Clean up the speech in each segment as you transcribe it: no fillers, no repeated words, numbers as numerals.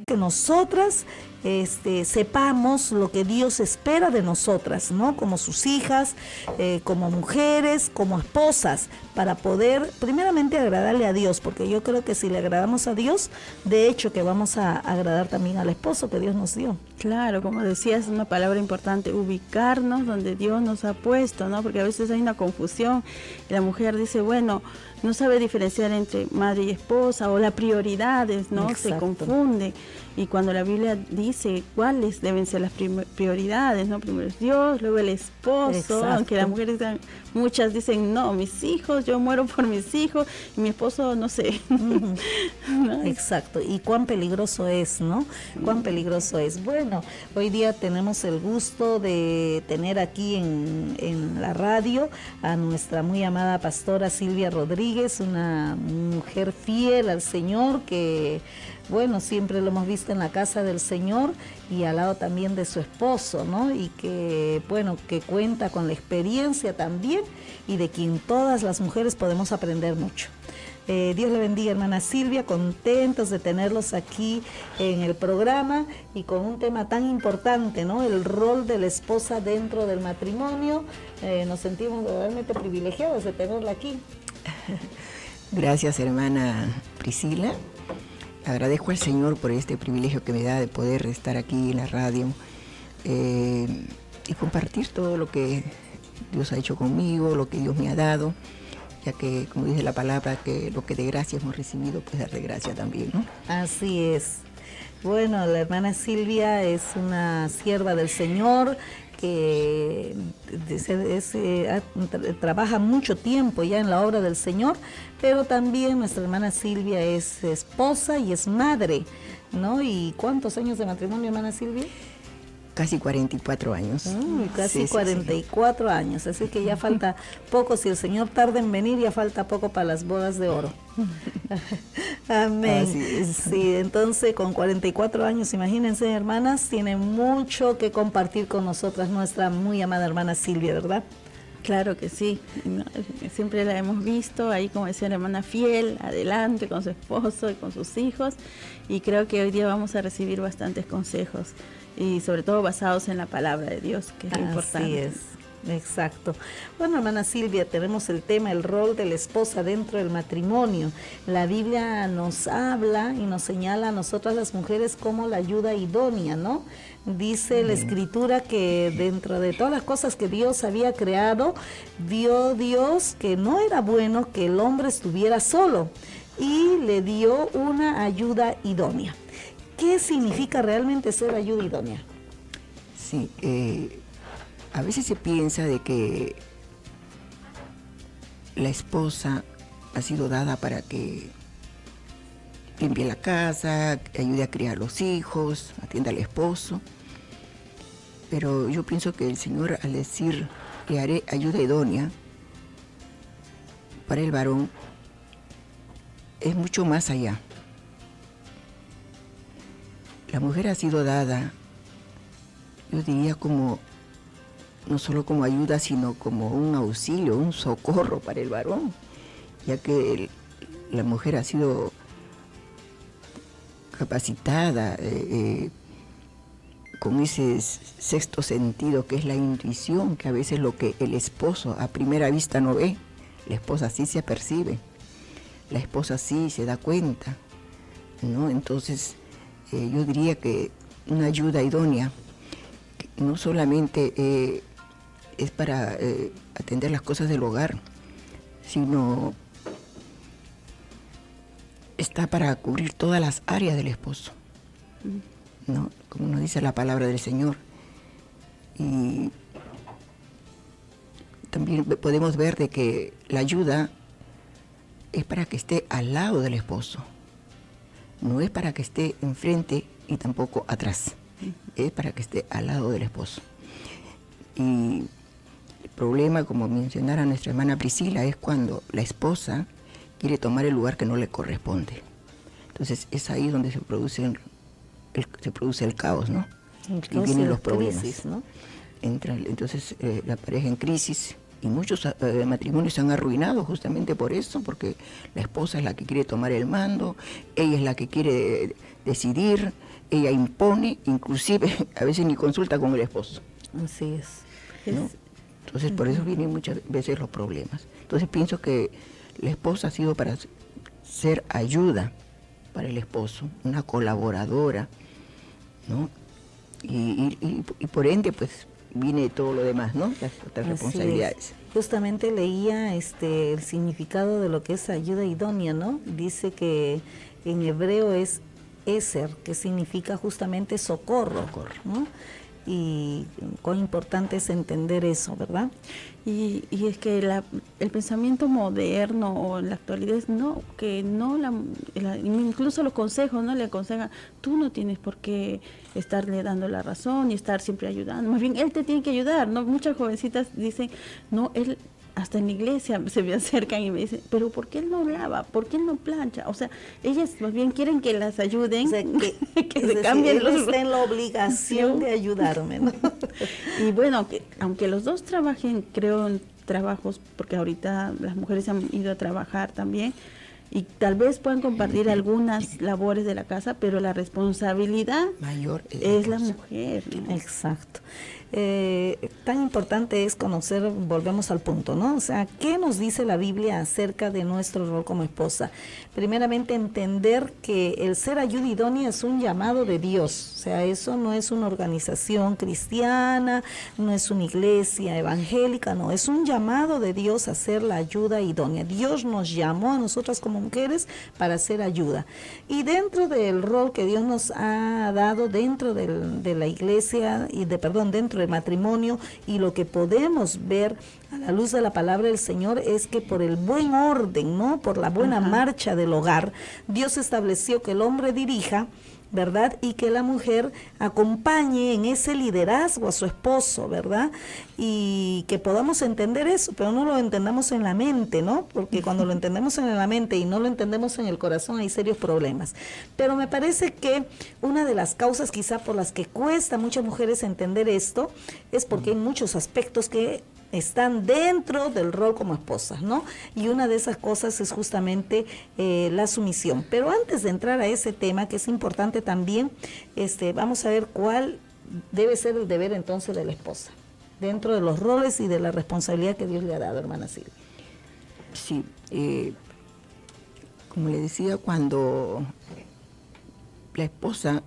Que nosotras sepamos lo que Dios espera de nosotras, ¿no? Como sus hijas, como mujeres, como esposas, para poder primeramente agradarle a Dios, porque yo creo que si le agradamos a Dios, de hecho que vamos a agradar también al esposo que Dios nos dio. Claro, como decías, una palabra importante, ubicarnos donde Dios nos ha puesto, ¿no? Porque a veces hay una confusión y la mujer dice, bueno, no sabe diferenciar entre madre y esposa o las prioridades, ¿no? Exacto. Se confunde. Y cuando la Biblia dice cuáles deben ser las prioridades, ¿no? Primero es Dios, luego el esposo. Exacto. Aunque las mujeres muchas dicen, no, mis hijos, yo muero por mis hijos, y mi esposo, no sé. ¿No? Exacto, y cuán peligroso es, ¿no? Cuán peligroso es. Bueno, hoy día tenemos el gusto de tener aquí en la radio a nuestra muy amada pastora Silvia Rodríguez, una mujer fiel al Señor que, bueno, siempre lo hemos visto en la casa del Señor y al lado también de su esposo, ¿no? Y que, bueno, que cuenta con la experiencia también y de quien todas las mujeres podemos aprender mucho. Dios le bendiga, hermana Silvia, contentos de tenerlos aquí en el programa y con un tema tan importante, ¿no? El rol de la esposa dentro del matrimonio. Nos sentimos realmente privilegiados de tenerla aquí. Gracias, hermana Priscila. Agradezco al Señor por este privilegio que me da de poder estar aquí en la radio y compartir todo lo que Dios ha hecho conmigo, lo que Dios me ha dado, ya que, como dice la palabra, que lo que de gracia hemos recibido, pues dar de gracia también, ¿no? Así es. Bueno, la hermana Silvia es una sierva del Señor que trabaja mucho tiempo ya en la obra del Señor, pero también nuestra hermana Silvia es esposa y es madre, ¿no? ¿Y cuántos años de matrimonio, hermana Silvia? Casi 44 años. Casi 44 años, así que ya falta poco, si el Señor tarda en venir, ya falta poco para las bodas de oro. Amén. Sí, entonces con 44 años, imagínense, hermanas, tiene mucho que compartir con nosotras nuestra muy amada hermana Silvia, ¿verdad? Claro que sí, siempre la hemos visto ahí, como decía la hermana, fiel, adelante con su esposo y con sus hijos, y creo que hoy día vamos a recibir bastantes consejos y sobre todo basados en la palabra de Dios, que es lo importante. Así es, exacto. Bueno, hermana Silvia, tenemos el tema, el rol de la esposa dentro del matrimonio. La Biblia nos habla y nos señala a nosotras las mujeres como la ayuda idónea, ¿no? Dice la Escritura que dentro de todas las cosas que Dios había creado, vio Dios que no era bueno que el hombre estuviera solo y le dio una ayuda idónea. ¿Qué significa realmente ser ayuda idónea? Sí, a veces se piensa de que la esposa ha sido dada para que limpie la casa, ayude a criar los hijos, atienda al esposo. Pero yo pienso que el Señor, al decir le haré ayuda idónea para el varón, es mucho más allá. La mujer ha sido dada, yo diría, como no solo como ayuda, sino como un auxilio, un socorro para el varón, ya que la mujer ha sido capacitada con ese sexto sentido que es la intuición, que a veces lo que el esposo a primera vista no ve, la esposa sí se apercibe, la esposa sí se da cuenta, ¿no? Entonces, yo diría que una ayuda idónea no solamente es para atender las cosas del hogar, sino está para cubrir todas las áreas del esposo, ¿no? Como nos dice la palabra del Señor. Y también podemos ver de que la ayuda es para que esté al lado del esposo, no es para que esté enfrente y tampoco atrás, es para que esté al lado del esposo. Y el problema, como mencionara nuestra hermana Priscila, es cuando la esposa quiere tomar el lugar que no le corresponde. Entonces es ahí donde se produce el caos, ¿no? Y vienen los problemas, crisis, ¿no? Entonces la pareja en crisis, Y muchos matrimonios se han arruinado justamente por eso, porque la esposa es la que quiere tomar el mando, ella es la que quiere decidir, ella impone, inclusive a veces ni consulta con el esposo. Así es. ¿No? Entonces por eso vienen muchas veces los problemas. Entonces pienso que la esposa ha sido para ser ayuda para el esposo, una colaboradora, ¿no? Y por ende pues viene todo lo demás, ¿no? Las otras responsabilidades. Justamente leía el significado de lo que es ayuda idónea, ¿no? Dice que en hebreo es eser, que significa justamente socorro, ¿no? Y cuán importante es entender eso, ¿verdad? Y es que el pensamiento moderno o en la actualidad es incluso los consejos, ¿no? Le aconsejan, tú no tienes por qué estarle dando la razón y estar siempre ayudando, más bien él te tiene que ayudar, ¿no? Muchas jovencitas dicen, no, él hasta en la iglesia se me acercan y me dicen, pero ¿por qué él no lava? ¿Por qué él no plancha? O sea, ellas más bien quieren que las ayuden, o sea, que se cambien él está en la obligación de ayudarme, ¿no? Y bueno, aunque los dos trabajen, creo, en trabajos, porque ahorita las mujeres han ido a trabajar también, y tal vez puedan compartir algunas labores de la casa, pero la responsabilidad mayor es la mujer, ¿no? Exacto. Tan importante es conocer, volvemos al punto, ¿no? O sea, ¿qué nos dice la Biblia acerca de nuestro rol como esposa? Primeramente, entender que el ser ayuda idónea es un llamado de Dios. O sea, eso no es una organización cristiana, no es una iglesia evangélica, no, es un llamado de Dios a ser la ayuda idónea. Dios nos llamó a nosotras como mujeres para hacer ayuda. Y dentro del rol que Dios nos ha dado dentro de la iglesia, dentro del matrimonio, y lo que podemos ver a la luz de la palabra del Señor es que por el buen orden, ¿no? Por la buena marcha del hogar, Dios estableció que el hombre dirija, ¿verdad? Y que la mujer acompañe en ese liderazgo a su esposo, ¿verdad? Y que podamos entender eso, pero no lo entendamos en la mente, ¿no? Porque cuando lo entendemos en la mente y no lo entendemos en el corazón hay serios problemas. Pero me parece que una de las causas quizá por las que cuesta a muchas mujeres entender esto es porque hay muchos aspectos que están dentro del rol como esposas, ¿no? Y una de esas cosas es justamente la sumisión. Pero antes de entrar a ese tema, que es importante también, vamos a ver cuál debe ser el deber entonces de la esposa, dentro de los roles y de la responsabilidad que Dios le ha dado, hermana Silvia. Sí, como le decía, cuando la esposa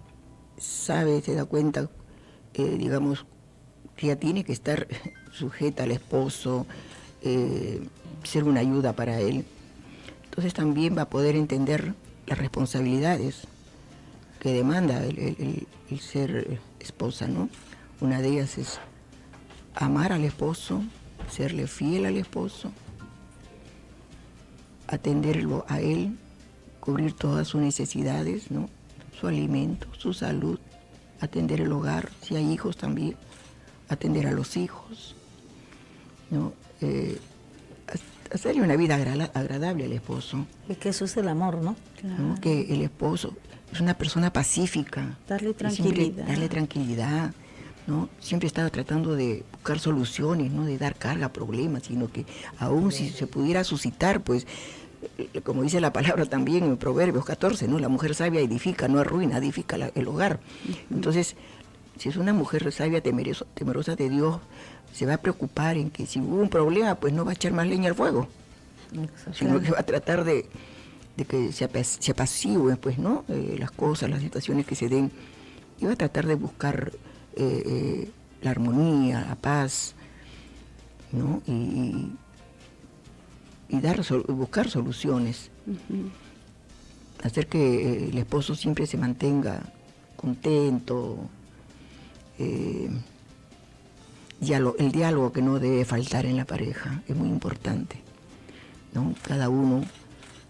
sabe, se da cuenta, digamos, que ella tiene que estar sujeta al esposo, ser una ayuda para él, entonces también va a poder entender las responsabilidades que demanda el ser esposa, ¿no? Una de ellas es amar al esposo, serle fiel al esposo, atenderlo a él, cubrir todas sus necesidades, ¿no? Su alimento, su salud, atender el hogar, si hay hijos también, atender a los hijos, ¿no? Hacerle una vida agradable al esposo. Y que eso es el amor, ¿no? Claro. ¿No? Que el esposo es una persona pacífica. Darle tranquilidad. Darle tranquilidad, ¿no? Siempre estaba tratando de buscar soluciones, no de dar carga a problemas, sino que aún si se pudiera suscitar, pues, como dice la palabra también en Proverbios 14, ¿no? La mujer sabia edifica, no arruina, edifica el hogar. Entonces, si es una mujer sabia, temerosa de Dios, se va a preocupar en que si hubo un problema, pues no va a echar más leña al fuego, sino que va a tratar de que se apacigüen, pues, ¿no? Las cosas, las situaciones que se den, y va a tratar de buscar la armonía, la paz, ¿no? Y buscar soluciones, hacer que el esposo siempre se mantenga contento. El diálogo que no debe faltar en la pareja es muy importante, ¿no?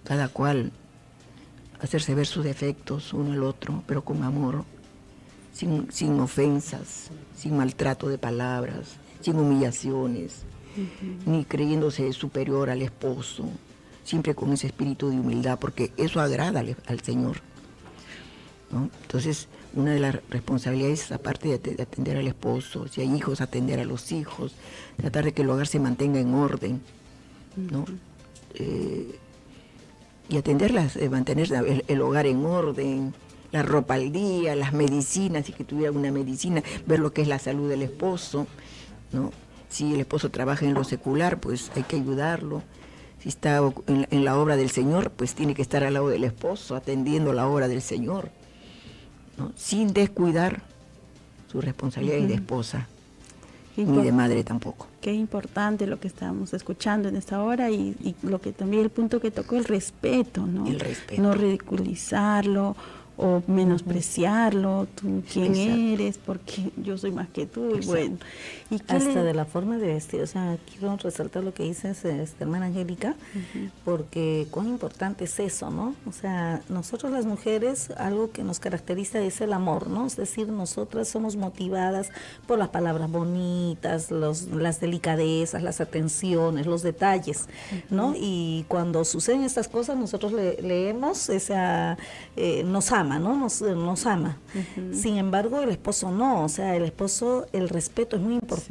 Cada cual, hacerse ver sus defectos uno al otro, pero con amor, sin ofensas, sin maltrato de palabras, sin humillaciones, ni creyéndose superior al esposo, siempre con ese espíritu de humildad, porque eso agrada al Señor, ¿no? Entonces, una de las responsabilidades, aparte de atender al esposo, si hay hijos, atender a los hijos, tratar de que el hogar se mantenga en orden, ¿no? Y atenderlas, mantener el hogar en orden, la ropa al día, las medicinas, si que tuviera una medicina, ver lo que es la salud del esposo, ¿no? Si el esposo trabaja en lo secular, pues hay que ayudarlo. Si está en la obra del Señor, pues tiene que estar al lado del esposo, atendiendo la obra del Señor, ¿no? Sin descuidar su responsabilidad de esposa, ni de madre tampoco. Qué importante lo que estábamos escuchando en esta hora y lo que también el punto que tocó, el respeto, ¿no? El respeto. No ridiculizarlo o menospreciarlo, tú quién eres, porque yo soy más que tú, y bueno. ¿Y hasta de la forma de vestir? O sea, quiero resaltar lo que dices, hermana Angélica, porque cuán importante es eso, ¿no? O sea, nosotros las mujeres, algo que nos caracteriza es el amor, ¿no? Es decir, nosotras somos motivadas por las palabras bonitas, las delicadezas, las atenciones, los detalles, ¿no? Y cuando suceden estas cosas, nosotros leemos esa, nos ama, ¿no? Nos ama. Sin embargo, el esposo no, o sea, el esposo, el respeto es muy importante.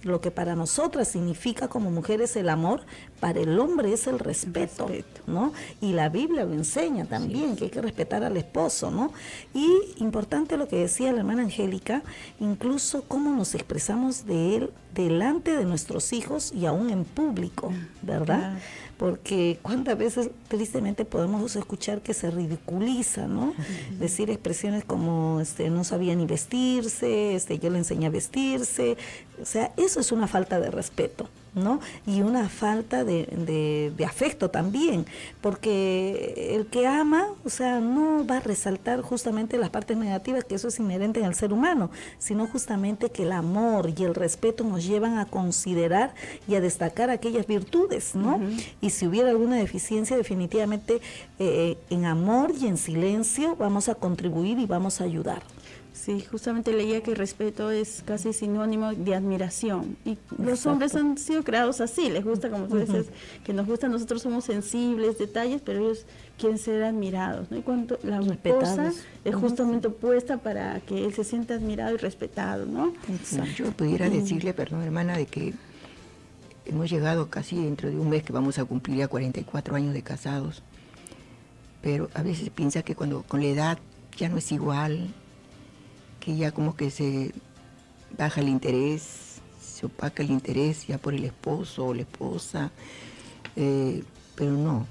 Lo que para nosotras significa como mujeres el amor, para el hombre es el respeto, ¿no? Y la Biblia lo enseña también, que hay que respetar al esposo, ¿no? Y importante lo que decía la hermana Angélica, incluso cómo nos expresamos de él delante de nuestros hijos y aún en público, ¿verdad? Porque cuántas veces tristemente podemos escuchar que se ridiculiza, ¿no? Decir expresiones como no sabía ni vestirse, yo le enseñé a vestirse, o sea, eso es una falta de respeto, ¿no? Y una falta de afecto también, porque el que ama, o sea, no va a resaltar justamente las partes negativas, que eso es inherente en el ser humano, sino justamente que el amor y el respeto nos llevan a considerar y a destacar aquellas virtudes, ¿no? Y si hubiera alguna deficiencia, definitivamente en amor y en silencio vamos a contribuir y vamos a ayudar. Sí, justamente leía que respeto es casi sinónimo de admiración. Y los hombres han sido creados así, les gusta, como tú dices, que nos gusta, nosotros somos sensibles, detalles, pero ellos quieren ser admirados, ¿no? Y cuando la esposa es justamente opuesta para que él se sienta admirado y respetado, ¿no? Yo pudiera decirle, perdón hermana, de que hemos llegado casi dentro de un mes que vamos a cumplir ya 44 años de casados, pero a veces piensa que cuando con la edad ya no es igual, que ya como que se baja el interés, se opaca el interés ya por el esposo o la esposa, pero no.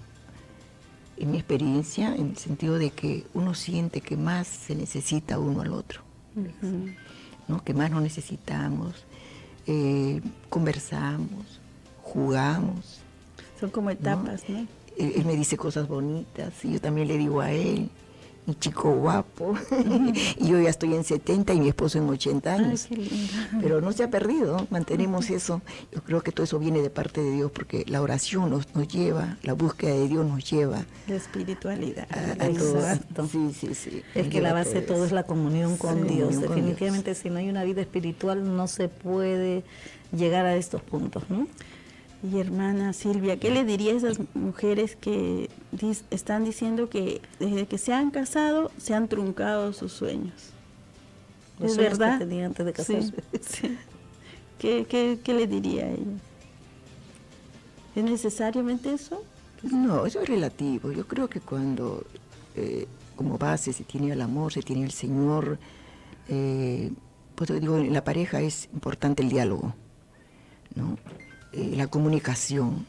En mi experiencia, en el sentido de que uno siente que más se necesita uno al otro, ¿no? Que más nos necesitamos, conversamos, jugamos. Son como etapas, ¿no? Él me dice cosas bonitas y yo también le digo a él, mi chico guapo, y yo ya estoy en 70 y mi esposo en 80 años. Ay, qué lindo. Pero no se ha perdido, mantenemos eso. Yo creo que todo eso viene de parte de Dios, porque la oración nos lleva, la búsqueda de Dios nos lleva. La espiritualidad. Exacto. Sí. Es que la base de todo es la comunión con Dios. Definitivamente, Dios. Si no hay una vida espiritual, no se puede llegar a estos puntos, ¿no? Y hermana Silvia, ¿qué le diría a esas mujeres que están diciendo que desde que se han casado se han truncado sus sueños? ¿Es verdad? Que tenían antes de casarse. Sí. ¿Qué le diría a ellas? ¿Es necesariamente eso? No, eso es relativo. Yo creo que cuando como base se tiene el amor, se tiene el Señor, pues digo, en la pareja es importante el diálogo, ¿no? La comunicación,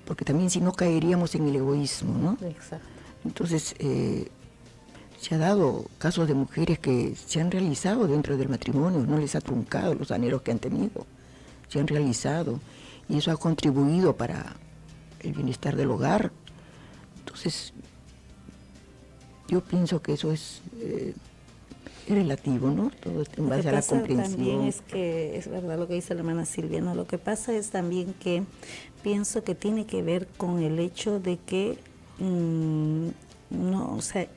porque también si no caeríamos en el egoísmo, ¿no? Exacto. Entonces, se ha dado casos de mujeres que se han realizado dentro del matrimonio, no les ha truncado los anhelos que han tenido, se han realizado, y eso ha contribuido para el bienestar del hogar. Entonces, yo pienso que eso es relativo, ¿no? Todo esto en base a la comprensión. También es que es verdad lo que dice la hermana Silvia, ¿no? Lo que pasa es también que pienso que tiene que ver con el hecho de que no, o sea,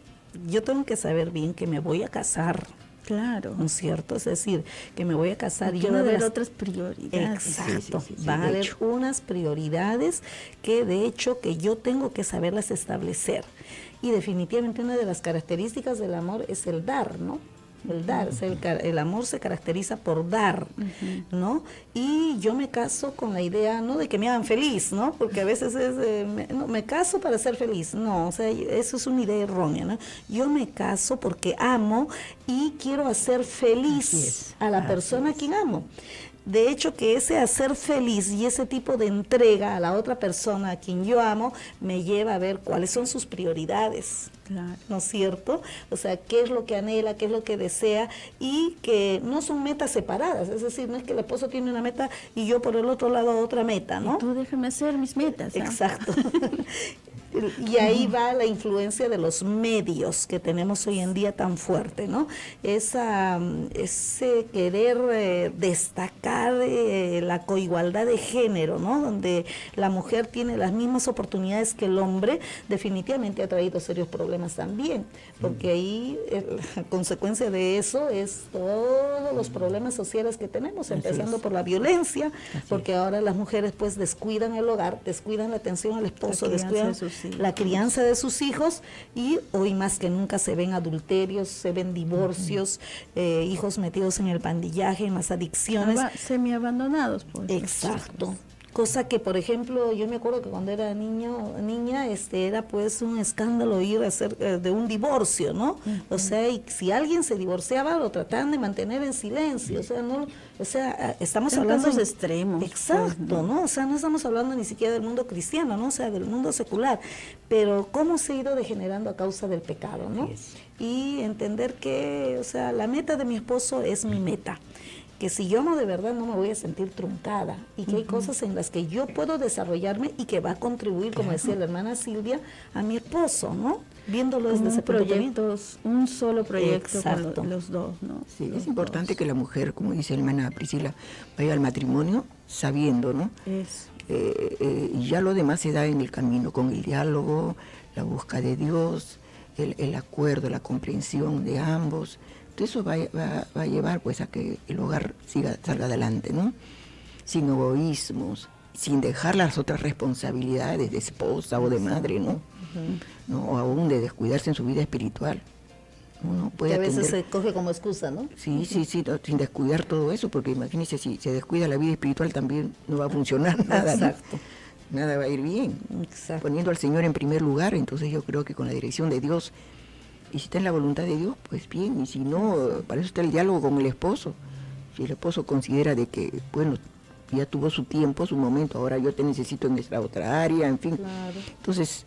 yo tengo que saber bien que me voy a casar, Claro. ¿No es cierto? Es decir, que me voy a casar y va a haber otras prioridades. Exacto, van a haber unas prioridades que de hecho que yo tengo que saberlas establecer. Y definitivamente una de las características del amor es el dar, ¿no? El dar, o sea, el amor se caracteriza por dar, ¿no? Y yo me caso con la idea, no de que me hagan feliz, ¿no? Porque a veces es, me caso para ser feliz, no, o sea, eso es una idea errónea, ¿no? Yo me caso porque amo y quiero hacer feliz a la persona a quien amo. De hecho, que ese hacer feliz y ese tipo de entrega a la otra persona a quien yo amo me lleva a ver cuáles son sus prioridades. Claro. ¿No es cierto? O sea, qué es lo que anhela, qué es lo que desea, y que no son metas separadas. Es decir, no es que el esposo tiene una meta y yo por el otro lado otra meta, ¿no? Y tú déjame hacer mis metas, ¿no? Exacto. Y ahí va la influencia de los medios que tenemos hoy en día tan fuerte, ¿no? Ese querer destacar la coigualdad de género, ¿no? Donde la mujer tiene las mismas oportunidades que el hombre, definitivamente ha traído serios problemas también, porque ahí la consecuencia de eso es todos los problemas sociales que tenemos, empezando por la violencia, porque ahora las mujeres pues descuidan el hogar, descuidan la atención al esposo, descuidan la crianza de sus hijos, y hoy más que nunca se ven adulterios, se ven divorcios, hijos metidos en el pandillaje, en las adicciones. Semi-abandonados, pues. Exacto. Cosa que, por ejemplo, yo me acuerdo que cuando era niña, era pues un escándalo ir a hacer de un divorcio, ¿no? O sea, y si alguien se divorciaba, lo trataban de mantener en silencio, estamos hablando de extremos. Exacto, ¿no? O sea, no estamos hablando ni siquiera del mundo cristiano, ¿no? O sea, del mundo secular, pero cómo se ha ido degenerando a causa del pecado, ¿no? Y entender que, o sea, la meta de mi esposo es mi meta, que si yo amo de verdad no me voy a sentir truncada, y que hay cosas en las que yo puedo desarrollarme y que va a contribuir, como decía la hermana Silvia, a mi esposo, ¿no? Viéndolo desde ese proyecto. Un solo proyecto con los dos, ¿no? Sí, es importante que la mujer, como dice la hermana Priscila, vaya al matrimonio sabiendo, ¿no? Y ya lo demás se da en el camino, con el diálogo, la búsqueda de Dios, el acuerdo, la comprensión de ambos. Eso va a llevar pues a que el hogar salga adelante, ¿no? Sin egoísmos, sin dejar las otras responsabilidades de esposa o de madre, ¿no? ¿No? O aún de descuidarse en su vida espiritual. Uno puede que a veces se coge como excusa, ¿no? Sí, sin descuidar todo eso, porque imagínese, si se descuida la vida espiritual también no va a funcionar nada. Exacto. ¿No? Nada va a ir bien. Exacto. Poniendo al Señor en primer lugar, entonces yo creo que con la dirección de Dios, y si está en la voluntad de Dios, pues bien, y si no, para eso está el diálogo con el esposo. Si el esposo considera de que, bueno, ya tuvo su tiempo, su momento, ahora yo te necesito en esta otra área, en fin. Claro. Entonces...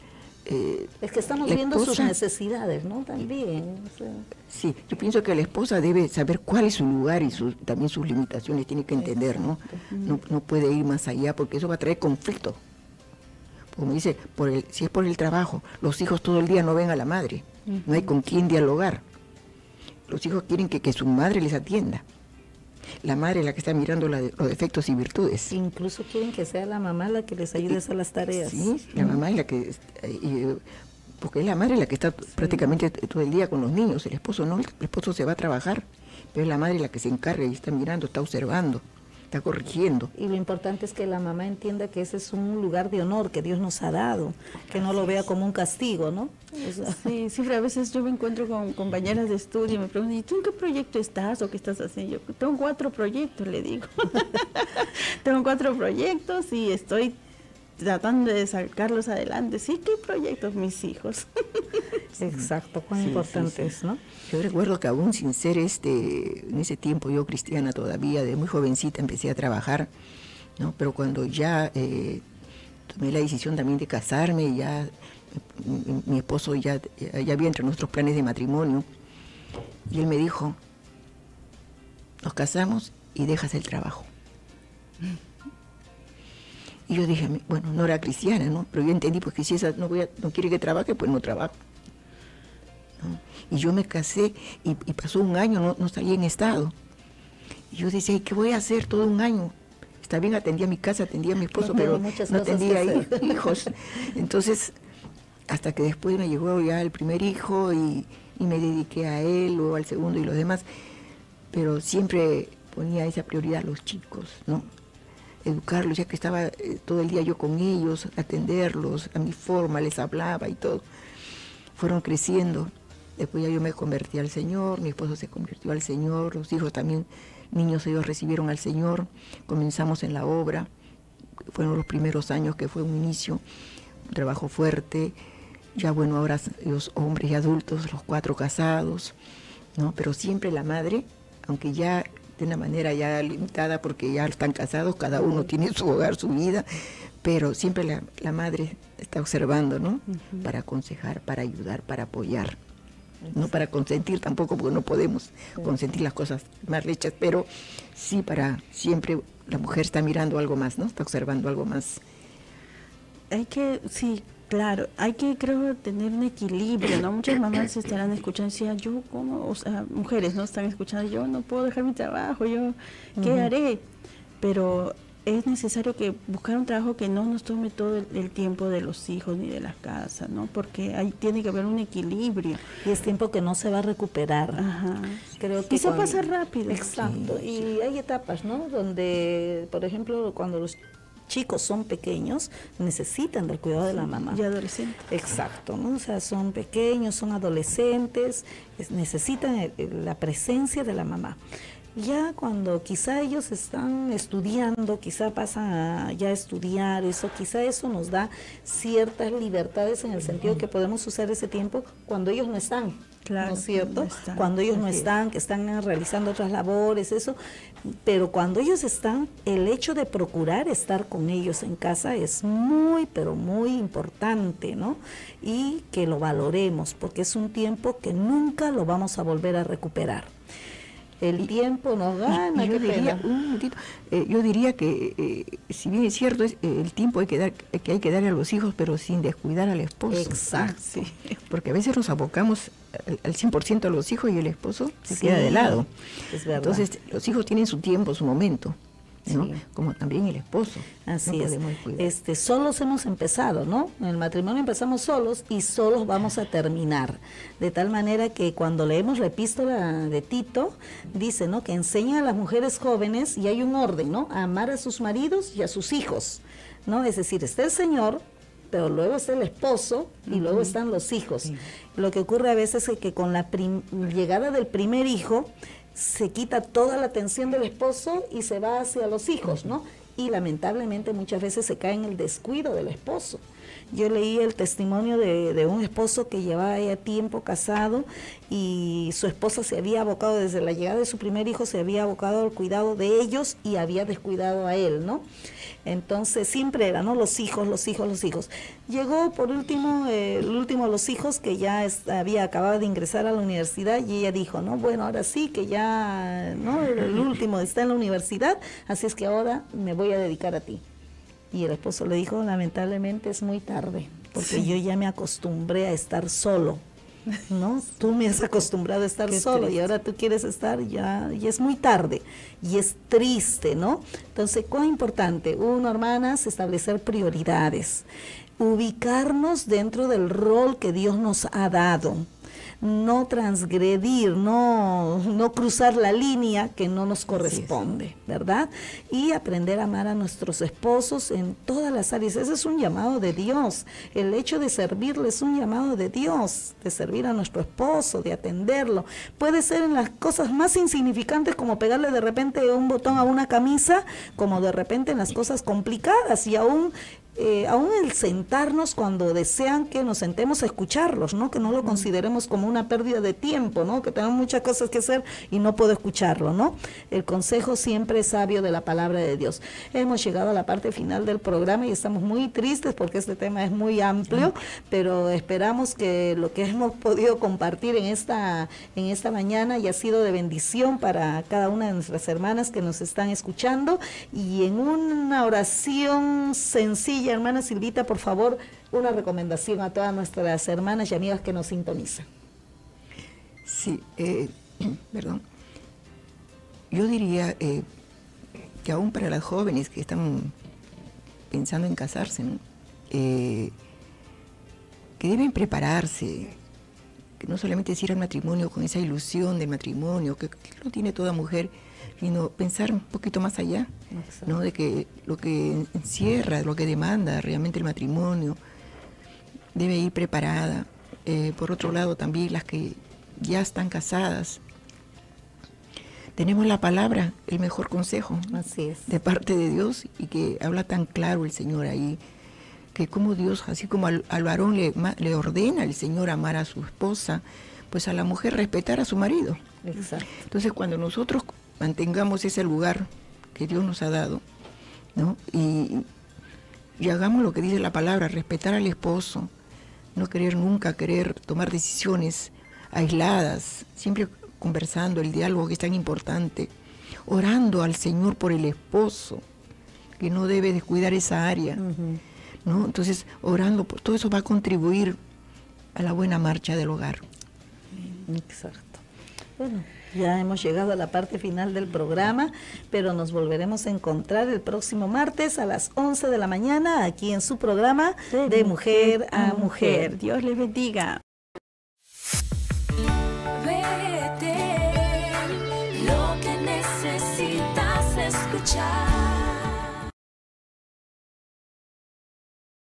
es que estamos viendo sus necesidades, ¿no? También. O sea. Sí, yo pienso que la esposa debe saber cuál es su lugar y también sus limitaciones, tiene que entender, ¿no? No puede ir más allá, porque eso va a traer conflicto. Como dice, si es por el trabajo, los hijos todo el día no ven a la madre, no hay con quién dialogar. Los hijos quieren que su madre les atienda. La madre es la que está mirando los defectos y virtudes. Incluso quieren que sea la mamá la que les ayude a hacer las tareas. Sí, la mamá es la que... porque es la madre la que está prácticamente todo el día con los niños. El esposo no, el esposo se va a trabajar, pero es la madre la que se encarga y está mirando, está observando, está corrigiendo. Y lo importante es que la mamá entienda que ese es un lugar de honor que Dios nos ha dado, que no lo vea como un castigo, ¿no? O sea, sí, siempre a veces yo me encuentro con compañeras de estudio y me preguntan, ¿y tú en qué proyecto estás o qué estás haciendo? Yo tengo 4 proyectos, le digo. Tengo 4 proyectos y estoy tratando de sacarlos adelante. Sí, ¿qué proyectos? Mis hijos. Exacto, cuán importante es, ¿no? Yo recuerdo que aún sin ser en ese tiempo yo cristiana todavía, de muy jovencita empecé a trabajar, ¿no? Pero cuando ya tomé la decisión también de casarme, ya mi esposo ya había entre nuestros planes de matrimonio, y él me dijo, nos casamos y dejas el trabajo. Y yo dije, bueno, no era cristiana, ¿no? Pero yo entendí, pues que si esa no quiere que trabaje, pues no trabajo, ¿no? Y yo me casé y pasó un año, no salí en estado. Y yo decía, ¿y qué voy a hacer todo un año? Está bien, atendía mi casa, atendía a mi esposo, pero no atendía hijos. Entonces, hasta que después me llegó ya el primer hijo y me dediqué a él, luego al segundo y los demás. pero siempre ponía esa prioridad a los chicos, ¿no? Educarlos, ya que estaba todo el día yo con ellos, atenderlos a mi forma, les hablaba y todo. Fueron creciendo. Después ya yo me convertí al Señor, mi esposo se convirtió al Señor, los hijos también, niños ellos recibieron al Señor. Comenzamos en la obra, fueron los primeros años que fue un inicio, un trabajo fuerte. Ya bueno, ahora los hombres y adultos, los 4 casados, ¿no? Pero siempre la madre, aunque ya de una manera ya limitada porque ya están casados, cada uno tiene su hogar, su vida, pero siempre la madre está observando, ¿no? Para aconsejar, para ayudar, para apoyar, no para consentir tampoco, porque no podemos consentir las cosas más hechas, pero sí para siempre la mujer está mirando algo más, ¿no? Está observando algo más. Hay que, sí, claro, hay que, creo, tener un equilibrio, ¿no? Muchas mamás estarán escuchando y decían, yo, ¿cómo? O sea, mujeres, ¿no? Están escuchando, yo no puedo dejar mi trabajo, yo, ¿qué haré? Pero es necesario que buscar un trabajo que no nos tome todo el tiempo de los hijos ni de la casa, ¿no? Porque ahí tiene que haber un equilibrio. Y es tiempo que no se va a recuperar. Ajá. Creo que eso pasa rápido. Exacto. Sí, y hay etapas, ¿no? Donde, por ejemplo, cuando los chicos son pequeños, necesitan del cuidado de la mamá. Y adolescentes. Exacto, ¿no? O sea, son pequeños, son adolescentes, necesitan la presencia de la mamá. Ya cuando quizá ellos están estudiando, quizá pasan a ya estudiar, quizá eso nos da ciertas libertades en el sentido que podemos usar ese tiempo cuando ellos no están. Claro, ¿no es cierto? No cuando ellos no están, que están realizando otras labores, eso, pero cuando ellos están, el hecho de procurar estar con ellos en casa es muy, pero muy importante, ¿no? Y que lo valoremos, porque es un tiempo que nunca lo vamos a volver a recuperar. El tiempo nos gana. Yo diría que, si bien es cierto, el tiempo que hay que darle a los hijos, pero sin descuidar al esposo. Exacto. Sí. Porque a veces nos abocamos al 100% a los hijos y el esposo se queda de lado. Es verdad. Entonces, los hijos tienen su tiempo, su momento, ¿no? Sí. Como también el esposo. Así no es. Solos hemos empezado, ¿no? En el matrimonio empezamos solos y solos vamos a terminar. De tal manera que cuando leemos la epístola de Tito, dice, ¿no? Que enseña a las mujeres jóvenes, y hay un orden, ¿no? A amar a sus maridos y a sus hijos, ¿no? Es decir, está el Señor, pero luego está el esposo y luego están los hijos. Sí. Lo que ocurre a veces es que con la llegada del primer hijo, se quita toda la atención del esposo y se va hacia los hijos, ¿no? Y lamentablemente muchas veces se cae en el descuido del esposo. Yo leí el testimonio de un esposo que llevaba ya tiempo casado y su esposa se había abocado, desde la llegada de su primer hijo, se había abocado al cuidado de ellos y había descuidado a él, ¿no? Entonces siempre era, ¿no? Los hijos. Llegó por último, el último de los hijos, que ya había acabado de ingresar a la universidad, y ella dijo, ¿no? Bueno, ahora sí que ya, ¿no? El último está en la universidad, así es que ahora me voy a dedicar a ti. Y el esposo le dijo, lamentablemente es muy tarde, porque yo ya me acostumbré a estar solo, ¿no? Tú me has acostumbrado a estar solo y ahora tú quieres estar, ya es muy tarde y es triste, ¿no? Entonces, ¿cuán importante? Uno, hermanas, establecer prioridades, ubicarnos dentro del rol que Dios nos ha dado. No transgredir, no cruzar la línea que no nos corresponde, ¿verdad? Y aprender a amar a nuestros esposos en todas las áreas. Ese es un llamado de Dios. El hecho de servirle es un llamado de Dios, de servir a nuestro esposo, de atenderlo. Puede ser en las cosas más insignificantes, como pegarle de repente un botón a una camisa, como de repente en las cosas complicadas, y aún el sentarnos cuando desean que nos sentemos a escucharlos, ¿no? Que no lo consideremos como una pérdida de tiempo, ¿no? Que tenemos muchas cosas que hacer y no puedo escucharlo, ¿no? El consejo siempre es sabio de la palabra de Dios. Hemos llegado a la parte final del programa y estamos muy tristes porque este tema es muy amplio, pero esperamos que lo que hemos podido compartir en esta mañana haya sido de bendición para cada una de nuestras hermanas que nos están escuchando, y en una oración sencilla, hermana Silvita, por favor, una recomendación a todas nuestras hermanas y amigas que nos sintonizan. Sí, perdón. Yo diría que aún para las jóvenes que están pensando en casarse, ¿no? Que deben prepararse que no solamente es ir al matrimonio con esa ilusión del matrimonio, que lo tiene toda mujer, sino pensar un poquito más allá, ¿no? De que lo que encierra, lo que demanda realmente el matrimonio, debe ir preparada. Por otro lado, también las que ya están casadas, tenemos la palabra, el mejor consejo. Así es. De parte de Dios, y que habla tan claro el Señor ahí, que como Dios, así como al varón le ordena el Señor amar a su esposa, pues a la mujer respetar a su marido. Exacto. Entonces, cuando nosotros mantengamos ese lugar que Dios nos ha dado, ¿no? Y hagamos lo que dice la palabra, respetar al esposo, no querer tomar decisiones aisladas, siempre conversando, el diálogo que es tan importante, orando al Señor por el esposo, que no debe descuidar esa área, ¿no? Entonces, orando por todo eso va a contribuir a la buena marcha del hogar. Exacto. Bueno, ya hemos llegado a la parte final del programa, pero nos volveremos a encontrar el próximo martes a las 11 de la mañana aquí en su programa de Mujer a Mujer. Dios les bendiga.